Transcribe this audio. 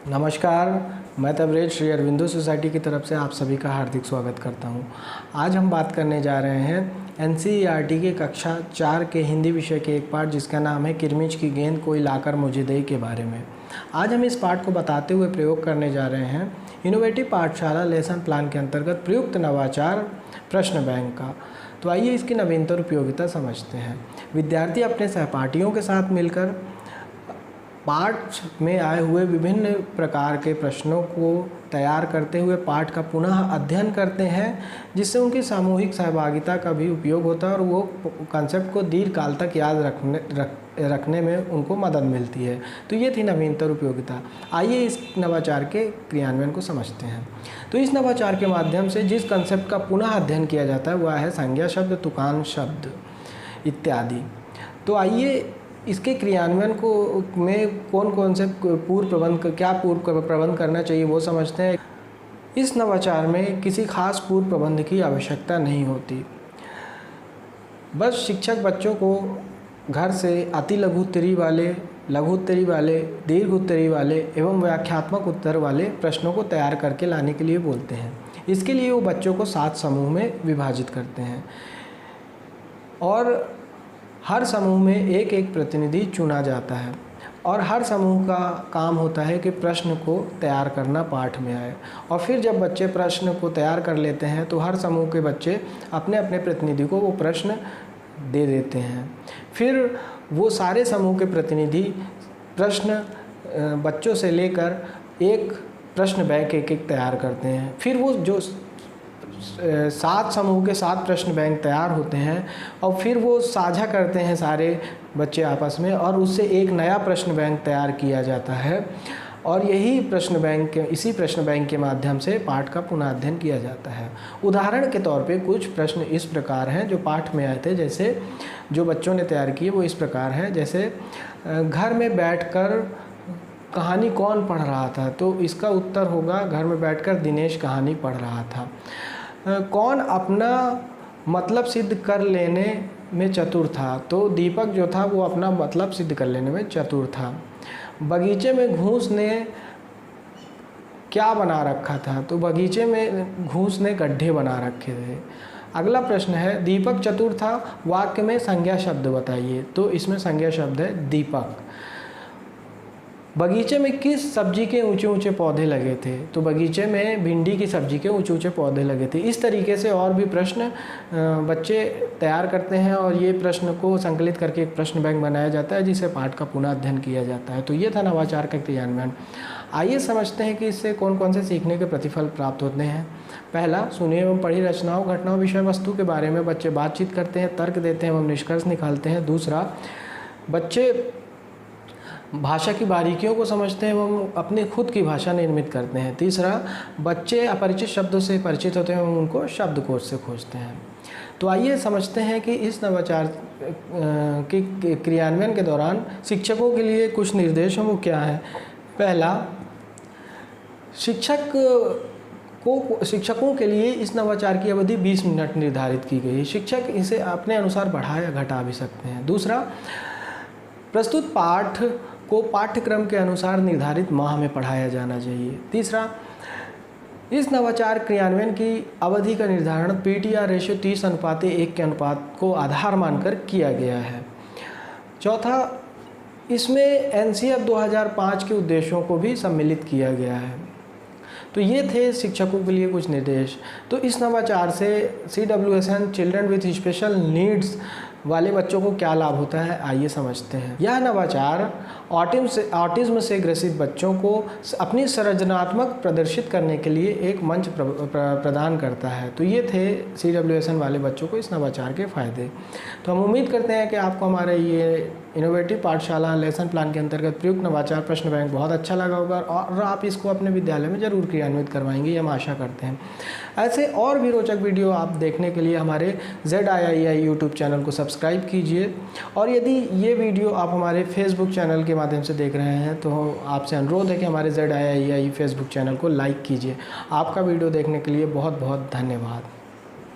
नमस्कार, मैं तबरेज श्री अरविंदो सोसाइटी की तरफ से आप सभी का हार्दिक स्वागत करता हूं। आज हम बात करने जा रहे हैं एनसीईआरटी के कक्षा 4 के हिंदी विषय के एक पाठ जिसका नाम है किरमिच की गेंद कोई लाकर मुझे दे के बारे में। आज हम इस पाठ को बताते हुए प्रयोग करने जा रहे हैं इनोवेटिव पाठशाला लेसन प्लान के अंतर्गत प्रयुक्त नवाचार प्रश्न बैंक का। तो आइए इसकी नवीनतम उपयोगिता समझते हैं। विद्यार्थी अपने सहपाठियों के साथ मिलकर पाठ में आए हुए विभिन्न प्रकार के प्रश्नों को तैयार करते हुए पाठ का पुनः अध्ययन करते हैं, जिससे उनकी सामूहिक सहभागिता का भी उपयोग होता है और वो कंसेप्ट को दीर्घकाल तक याद रखने में उनको मदद मिलती है। तो ये थी नवीनतम उपयोगिता। आइए इस नवाचार के क्रियान्वयन को समझते हैं। तो इस नवाचार के माध्यम से जिस कंसेप्ट का पुनः अध्ययन किया जाता है वह है संज्ञा शब्द, तुकान शब्द इत्यादि। तो आइए इसके क्रियान्वयन को में कौन कौन से पूर्व प्रबंध करना चाहिए वो समझते हैं। इस नवाचार में किसी खास पूर्व प्रबंध की आवश्यकता नहीं होती। बस शिक्षक बच्चों को घर से अति लघु उत्तरी वाले, लघु उत्तरी वाले, दीर्घ उत्तरी वाले एवं व्याख्यात्मक उत्तर वाले प्रश्नों को तैयार करके लाने के लिए बोलते हैं। इसके लिए वो बच्चों को 7 समूह में विभाजित करते हैं और हर समूह में एक एक प्रतिनिधि चुना जाता है और हर समूह का काम होता है कि प्रश्न को तैयार करना पाठ में आए। और फिर जब बच्चे प्रश्न को तैयार कर लेते हैं तो हर समूह के बच्चे अपने अपने प्रतिनिधि को वो प्रश्न दे देते हैं। फिर वो सारे समूह के प्रतिनिधि प्रश्न बच्चों से लेकर एक प्रश्न बैंक एक तैयार करते हैं। फिर वो जो 7 समूह के 7 प्रश्न बैंक तैयार होते हैं और फिर वो साझा करते हैं सारे बच्चे आपस में और उससे एक नया प्रश्न बैंक तैयार किया जाता है और इसी प्रश्न बैंक के माध्यम से पाठ का पुनः अध्ययन किया जाता है। उदाहरण के तौर पे कुछ प्रश्न इस प्रकार हैं जो पाठ में आए थे, जैसे जो बच्चों ने तैयार किए वो इस प्रकार हैं। जैसे घर में बैठकर कहानी कौन पढ़ रहा था, तो इसका उत्तर होगा घर में बैठकर दिनेश कहानी पढ़ रहा था। कौन अपना मतलब सिद्ध कर लेने में चतुर था, तो दीपक जो था वो अपना मतलब सिद्ध कर लेने में चतुर था। बगीचे में घूस ने क्या बना रखा था, तो बगीचे में घूस ने गड्ढे बना रखे थे। अगला प्रश्न है दीपक चतुर था, वाक्य में संज्ञा शब्द बताइए, तो इसमें संज्ञा शब्द है दीपक। बगीचे में किस सब्जी के ऊंचे ऊंचे पौधे लगे थे, तो बगीचे में भिंडी की सब्जी के ऊंचे ऊंचे पौधे लगे थे। इस तरीके से और भी प्रश्न बच्चे तैयार करते हैं और ये प्रश्न को संकलित करके एक प्रश्न बैंक बनाया जाता है जिसे पाठ का पुनः अध्ययन किया जाता है। तो ये था नवाचार का क्रियान्वयन। आइए समझते हैं कि इससे कौन कौन से सीखने के प्रतिफल प्राप्त होते हैं। पहला, सुनी एवं पढ़ी रचनाओं, घटनाओं, विषय वस्तु के बारे में बच्चे बातचीत करते हैं, तर्क देते हैं एवं निष्कर्ष निकालते हैं। दूसरा, बच्चे भाषा की बारीकियों को समझते हैं एवं अपनी खुद की भाषा निर्मित करते हैं। तीसरा, बच्चे अपरिचित शब्दों से परिचित होते हैं एवं उनको शब्दकोश से खोजते हैं। तो आइए समझते हैं कि इस नवाचार के क्रियान्वयन के दौरान शिक्षकों के लिए कुछ निर्देश हैं वो क्या है। पहला, शिक्षकों के लिए इस नवाचार की अवधि 20 मिनट निर्धारित की गई है। शिक्षक इसे अपने अनुसार बढ़ा या घटा भी सकते हैं। दूसरा, प्रस्तुत पाठ को पाठ्यक्रम के अनुसार निर्धारित माह में पढ़ाया जाना चाहिए। तीसरा, इस नवाचार क्रियान्वयन की अवधि का निर्धारण पीटीआर रेशियो 30:1 के अनुपात को आधार मानकर किया गया है। चौथा, इसमें एनसीईआरटी 2005 के उद्देश्यों को भी सम्मिलित किया गया है। तो ये थे शिक्षकों के लिए कुछ निर्देश। तो इस नवाचार से CWSN children with special needs वाले बच्चों को क्या लाभ होता है, आइए समझते हैं। यह नवाचार ऑटिज्म से ग्रसित बच्चों को अपनी सृजनात्मक प्रदर्शित करने के लिए एक मंच प्रदान करता है। तो ये थे CWSN वाले बच्चों को इस नवाचार के फ़ायदे। तो हम उम्मीद करते हैं कि आपको हमारे ये इनोवेटिव पाठशाला लेसन प्लान के अंतर्गत प्रयुक्त नवाचार प्रश्न बैंक बहुत अच्छा लगा होगा और आप इसको अपने विद्यालय में ज़रूर क्रियान्वित करवाएंगे, ये हम आशा करते हैं। ऐसे और भी रोचक वीडियो आप देखने के लिए हमारे ZIII यूट्यूब चैनल को सब्सक्राइब कीजिए और यदि ये वीडियो आप हमारे फेसबुक चैनल के माध्यम से देख रहे हैं तो आपसे अनुरोध है कि हमारे ZIII फेसबुक चैनल को लाइक कीजिए। आपका वीडियो देखने के लिए बहुत बहुत धन्यवाद।